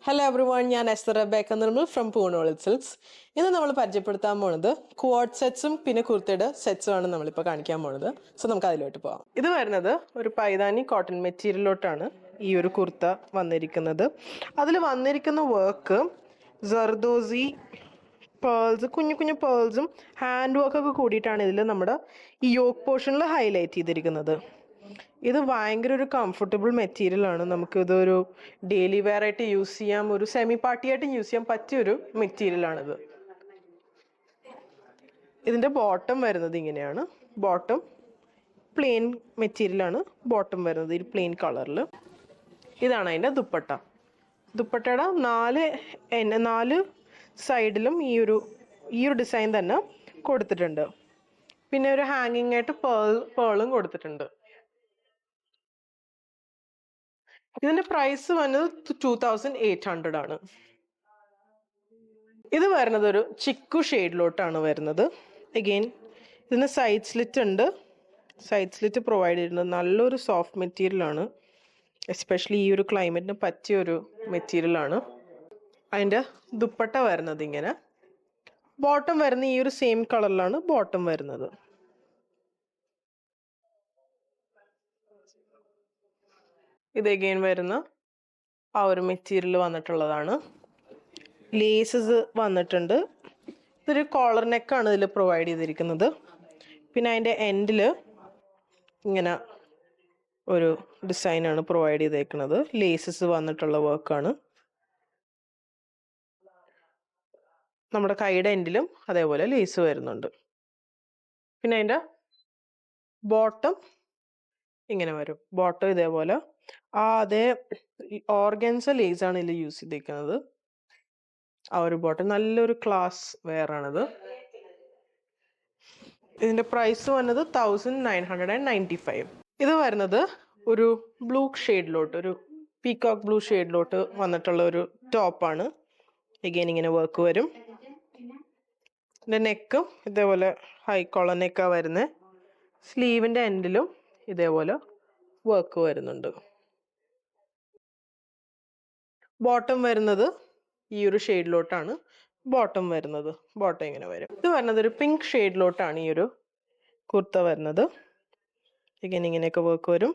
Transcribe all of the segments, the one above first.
Hello everyone, ഞാൻ Esther Rebecca Nirmal from പൂർണ്ണോളിൽ silks. ഇന്ന് നമ്മൾ പരിചയപ്പെടുത്താൻ പോണത് ക്വാഡ് സെറ്റ്സും പിന്നെ കുർത്തയുടെ സെറ്റ്സും ആണ് നമ്മളിപ്പോൾ കാണിക്കാൻ പോണത്. സോ നമുക്ക് അതിലോട്ട് പോകാം. ഇത് വരുന്നത് ഒരു പൈതാനി കോട്ടൺ മെറ്റീരിയലോട്ടാണ് ഈ ഒരു കുർത്ത വന്നിരിക്കുന്നത്. അതിൽ വന്നിരിക്കുന്ന വർക്ക് ജർദോസി പേൾസ്, കുഞ്ഞു കുഞ്ഞു പേൾസും ഹാൻഡ് വർക്കൊക്കെ കൂടിയിട്ടാണ് ഇതിൽ നമ്മുടെ ഈ യോക്ക് പോർഷനിൽ ഹൈലൈറ്റ് ചെയ്തിരിക്കുന്നത്. ഇത് ഭയങ്കര ഒരു കംഫർട്ടബിൾ മെറ്റീരിയൽ ആണ്. നമുക്കിതൊരു ഡെയിലി വെയർ ആയിട്ട് യൂസ് ചെയ്യാം, ഒരു സെമി പാർട്ടി ആയിട്ട് യൂസ് ചെയ്യാൻ പറ്റിയൊരു മെറ്റീരിയൽ ആണിത്. ഇതിൻ്റെ ബോട്ടം വരുന്നത് ഇങ്ങനെയാണ്. ബോട്ടം പ്ലെയിൻ മെറ്റീരിയലാണ് ബോട്ടം വരുന്നത്, ഈ പ്ലെയിൻ കളറിൽ. ഇതാണ് അതിൻ്റെ ദുപ്പട്ട. ദുപ്പട്ടയുടെ നാല് സൈഡിലും ഈ ഒരു ഡിസൈൻ തന്നെ കൊടുത്തിട്ടുണ്ട്. പിന്നെ ഒരു ഹാങ്ങിങ് ആയിട്ട് പേളും കൊടുത്തിട്ടുണ്ട്. ഇതിന്റെ പ്രൈസ് വന്നത് 2800 ആണ്. ഇത് വരുന്നത് ഒരു ചിക്കു ഷെയ്ഡിലോട്ടാണ് വരുന്നത്. അഗെയിൻ ഇതിന് സൈഡ് സ്ലിറ്റ് ഉണ്ട്. സൈഡ് സ്ലിറ്റ് പ്രൊവൈഡ് ചെയ്യുന്നത് നല്ലൊരു സോഫ്റ്റ് മെറ്റീരിയൽ ആണ്. എസ്പെഷ്യലി ഈ ഒരു ക്ലൈമറ്റിന് പറ്റിയ ഒരു മെറ്റീരിയൽ ആണ്. അതിൻ്റെ ദുപ്പട്ട വരുന്നത് ഇങ്ങനെ. ബോട്ടം വരുന്ന ഈ ഒരു സെയിം കളറിലാണ് ബോട്ടം വരുന്നത്. ഇത് അഗെയിൻ വരുന്ന ആ ഒരു മെറ്റീരിയൽ വന്നിട്ടുള്ളതാണ്. ലേസസ് വന്നിട്ടുണ്ട്. ഇതൊരു കോളർ നെക്കാണ് ഇതിൽ പ്രൊവൈഡ് ചെയ്തിരിക്കുന്നത്. പിന്നെ അതിൻ്റെ എൻഡിൽ ഇങ്ങനെ ഒരു ഡിസൈനാണ് പ്രൊവൈഡ് ചെയ്തേക്കുന്നത്. ലേസസ് വന്നിട്ടുള്ള വർക്കാണ്. നമ്മുടെ കൈയുടെ എൻഡിലും അതേപോലെ ലേസ് വരുന്നുണ്ട്. പിന്നെ അതിൻ്റെ ബോട്ടം ഇങ്ങനെ വരും. ബോട്ടം ഇതേപോലെ അതേ ഓർഗൻസ ലേസാണ് ഇതിൽ യൂസ് ചെയ്തിരിക്കുന്നത്. ആ ഒരു ബോട്ടം നല്ലൊരു ക്ലാസ് വെയർ ആണിത്. ഇതിന്റെ പ്രൈസ് വന്നത് 1995. ഇത് വരുന്നത് ഒരു ബ്ലൂ ഷെയ്ഡിലോട്ട്, ഒരു പീകോക്ക് ബ്ലൂ ഷെയ്ഡിലോട്ട് വന്നിട്ടുള്ള ഒരു ടോപ്പാണ്. എഗെയിൻ ഇങ്ങനെ വർക്ക് വരും. ഇതിന്റെ നെക്കും ഇതേപോലെ ഹൈ കോളർ നെക്കാണ് വരുന്നത്. സ്ലീവിന്റെ എൻഡിലും ഇതേപോലെ വർക്ക് വരുന്നുണ്ട്. ബോട്ടം വരുന്നത് ഈ ഒരു ഷെയ്ഡിലോട്ടാണ് ബോട്ടം വരുന്നത്. ബോട്ടം ഇങ്ങനെ വരും. ഇത് വരുന്നത് ഒരു പിങ്ക് ഷെയ്ഡിലോട്ടാണ് ഈ ഒരു കുർത്ത വരുന്നത്. ഇങ്ങനെയൊക്കെ വർക്ക് വരും.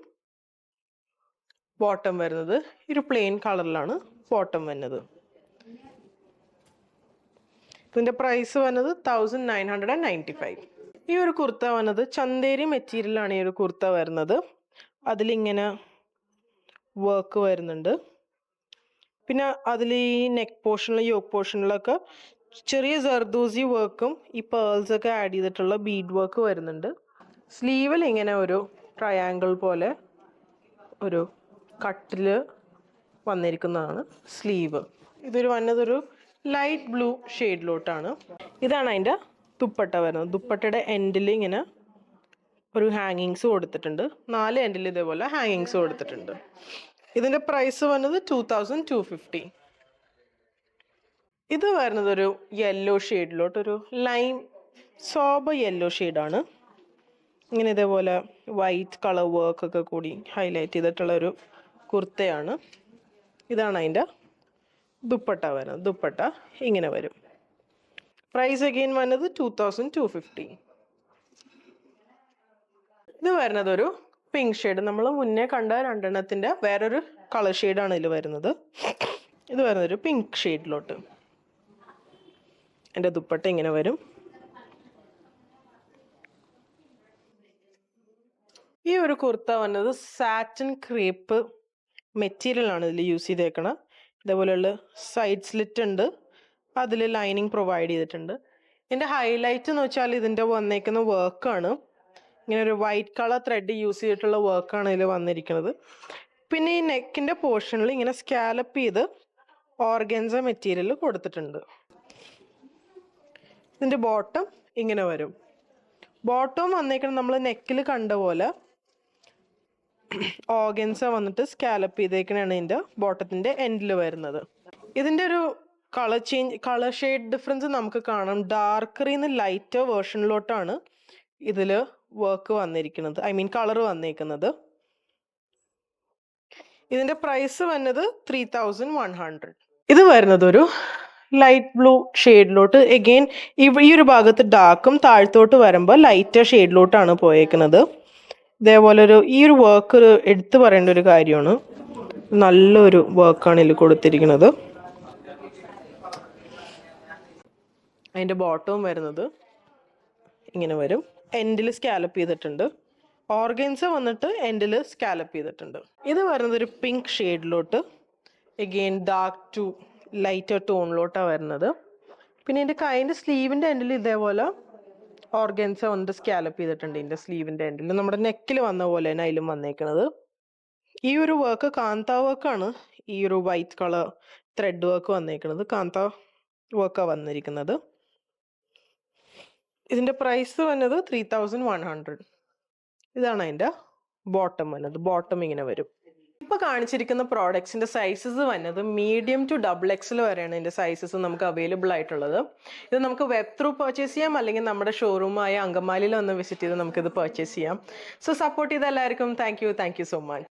ബോട്ടം വരുന്നത് ഈ ഒരു പ്ലെയിൻ കളറിലാണ് ബോട്ടം വരുന്നത്. ഇതിന്റെ പ്രൈസ് വന്നത് 1995. ഈ ഒരു കുർത്ത വന്നത് ചന്തേരി മെറ്റീരിയലാണ് ഈ ഒരു കുർത്ത വരുന്നത്. അതിലിങ്ങനെ വർക്ക് വരുന്നുണ്ട്. പിന്നെ അതിൽ ഈ നെക്ക് പോർഷനിലും യോക്ക് പോർഷനിലൊക്കെ ചെറിയ ജർദോസി വർക്കും ഈ പേൾസ് ഒക്കെ ആഡ് ചെയ്തിട്ടുള്ള ബീഡ് വർക്ക് വരുന്നുണ്ട്. സ്ലീവിൽ ഇങ്ങനെ ഒരു ട്രയാങ്കിൾ പോലെ ഒരു കട്ടില് വന്നിരിക്കുന്നതാണ് സ്ലീവ്. ഇതൊരു വന്നതൊരു ലൈറ്റ് ബ്ലൂ ഷെയ്ഡിലോട്ടാണ്. ഇതാണ് അതിൻ്റെ ദുപ്പട്ട വരുന്നത്. ദുപ്പട്ടയുടെ എൻഡിൽ ഇങ്ങനെ ഒരു ഹാങ്ങിങ്സ് കൊടുത്തിട്ടുണ്ട്. 4 എൻഡിൽ ഇതേപോലെ ഹാങ്ങിങ്സ് കൊടുത്തിട്ടുണ്ട്. ഇതിന്റെ പ്രൈസ് വന്നത് 2250. ഇത് വരുന്നത് ഒരു യെല്ലോ ഷെയ്ഡിലോട്ട്, ഒരു ലൈം സോബ യെല്ലോ ഷെയ്ഡാണ്. ഇങ്ങനെ ഇതേപോലെ വൈറ്റ് കളർ വർക്ക് ഒക്കെ കൂടി ഹൈലൈറ്റ് ചെയ്തിട്ടുള്ള ഒരു കുർത്തയാണ്. ഇതാണ് അതിൻ്റെ ദുപ്പട്ട വരുന്നത്. ദുപ്പട്ട ഇങ്ങനെ വരും. പ്രൈസ് അഗെയിൻ വന്നത് 2250. ഇത് വരുന്നത് ഒരു പിങ്ക് ഷെയ്ഡ്. നമ്മൾ മുന്നേ കണ്ട രണ്ടെണ്ണത്തിന്റെ വേറൊരു കളർ ഷെയ്ഡാണ് ഇതിൽ വരുന്നത്. ഇത് വരുന്നത് ഒരു പിങ്ക് ഷെയ്ഡിലോട്ട്. എൻ്റെ ദുപ്പട്ട ഇങ്ങനെ വരും. ഈ ഒരു കുർത്ത വന്നത് സാറ്റിൻ ക്രേപ്പ് മെറ്റീരിയൽ ആണ് ഇതിൽ യൂസ് ചെയ്തേക്കണം. ഇതേപോലെയുള്ള സൈഡ് സ്ലിറ്റ് ഉണ്ട്. അതിൽ ലൈനിങ് പ്രൊവൈഡ് ചെയ്തിട്ടുണ്ട്. ഇതിൻ്റെ ഹൈലൈറ്റ് എന്ന് വെച്ചാൽ ഇതിൻ്റെ വന്നേക്കുന്ന വർക്കാണ്. ഇങ്ങനെ ഒരു വൈറ്റ് കളർ ത്രെഡ് യൂസ് ചെയ്തിട്ടുള്ള വർക്കാണ് ഇതിൽ വന്നിരിക്കുന്നത്. പിന്നെ ഈ നെക്കിൻ്റെ പോർഷനിൽ ഇങ്ങനെ സ്കാലപ്പ് ചെയ്ത് ഓർഗൻസ മെറ്റീരിയൽ കൊടുത്തിട്ടുണ്ട്. ഇതിൻ്റെ ബോട്ടം ഇങ്ങനെ വരും. ബോട്ടം വന്നേക്കുന്നത് നമ്മൾ നെക്കിൽ കണ്ട പോലെ ഓർഗൻസ വന്നിട്ട് സ്കാലപ്പ് ചെയ്തേക്കണാണ് ഇതിൻ്റെ ബോട്ടത്തിൻ്റെ എൻഡിൽ വരുന്നത്. ഇതിൻ്റെ ഒരു കളർ ഷെയ്ഡ് ഡിഫറൻസ് നമുക്ക് കാണാം. ഡാർക്കറിന്ന് ലൈറ്റർ വേർഷനിലോട്ടാണ് ഇതിൽ വർക്ക് വന്നിരിക്കുന്നത്, ഐ മീൻ കളർ വന്നിരിക്കുന്നത്. ഇതിന്റെ പ്രൈസ് വന്നത് 3100. ഇത് വരുന്നത് ഒരു ലൈറ്റ് ബ്ലൂ ഷെയ്ഡിലോട്ട് എഗെയിൻ ഈ ഒരു ഭാഗത്ത് ഡാർക്കും താഴത്തോട്ട് വരുമ്പോൾ ലൈറ്റർ ഷെയ്ഡിലോട്ടാണ് പോയേക്കുന്നത്. ഇതേപോലെ ഈ ഒരു വർക്ക് എടുത്തു പറയേണ്ട ഒരു കാര്യമാണ്. നല്ലൊരു വർക്കാണ് ഇതിൽ കൊടുത്തിരിക്കുന്നത്. അതിൻ്റെ ബോട്ടവും വരുന്നത് ഇങ്ങനെ വരും. എൻഡിൽ സ്കാലപ്പ് ചെയ്തിട്ടുണ്ട്. ഓർഗൻസ വന്നിട്ട് എൻഡിൽ സ്കാലപ്പ് ചെയ്തിട്ടുണ്ട്. ഇത് വരുന്നത് ഒരു പിങ്ക് ഷെയ്ഡിലോട്ട് എഗെയിൻ ഡാർക്ക് ടു ലൈറ്റർ ടോണിലോട്ടാണ് വരുന്നത്. പിന്നെ എൻ്റെ കൈൻ്റെ സ്ലീവിൻ്റെ എൻഡിൽ ഇതേപോലെ ഓർഗൻസ വന്നിട്ട് സ്കാലപ്പ് ചെയ്തിട്ടുണ്ട്. ഇതിൻ്റെ സ്ലീവിൻ്റെ എൻഡിൽ നമ്മുടെ നെക്കിൽ വന്ന പോലെ തന്നെ അതിലും വന്നേക്കുന്നത്. ഈ ഒരു വർക്ക് കാന്ത വർക്കാണ്. ഈ ഒരു വൈറ്റ് കളർ ത്രെഡ് വർക്ക് വന്നേക്കുന്നത് കാന്ത വർക്കാണ് വന്നിരിക്കുന്നത്. ഇതിൻ്റെ പ്രൈസ് വന്നത് 3100. ഇതാണ് അതിൻ്റെ ബോട്ടം വന്നത്. ബോട്ടം ഇങ്ങനെ വരും. ഇപ്പോൾ കാണിച്ചിരിക്കുന്ന പ്രോഡക്ട്സിൻ്റെ സൈസസ് വന്നത് മീഡിയം ടു XXL വരെയാണ് ഇതിൻ്റെ സൈസസ് നമുക്ക് അവൈലബിൾ ആയിട്ടുള്ളത്. ഇത് നമുക്ക് വെബ് ത്രൂ പർച്ചേസ് ചെയ്യാം, അല്ലെങ്കിൽ നമ്മുടെ ഷോറൂമായ അങ്കമാലിയിൽ ഒന്ന് വിസിറ്റ് ചെയ്ത് നമുക്കിത് പർച്ചേസ് ചെയ്യാം. സോ സപ്പോർട്ട് ചെയ്ത എല്ലാവർക്കും താങ്ക് യു സോ മച്ച്.